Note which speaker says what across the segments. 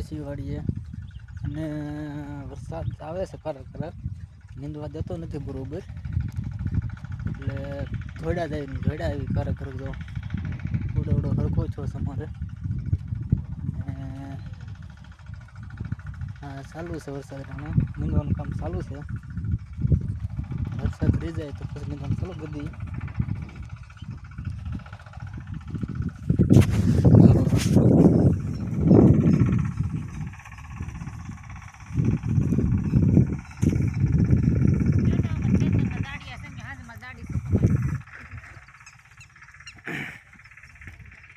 Speaker 1: છીએ વાડીએ અને વરસાદ આવે છે કરાક કરાક, નીંદવા દેતો નથી બરોબર, એટલે ઘોડા જાય ઘોડા આવી કરાક કરાક જો ઉડો હરખો છો અમારે. હા ચાલુ છે વરસાદ, નીંદવાનું કામ ચાલુ છે. વરસાદ રહી જાય તો પછી નીંદવાનું ચાલુ કરી દઈએ.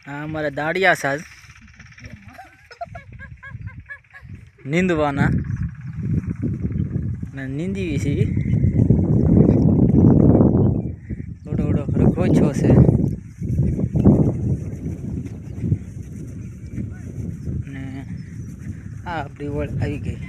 Speaker 1: હા અમારે દાડિયા સાજ નીંદવાના ને નીંદી છે. ઉડો હરખો છો છે ને આ આપણી ઓળ આવી ગઈ.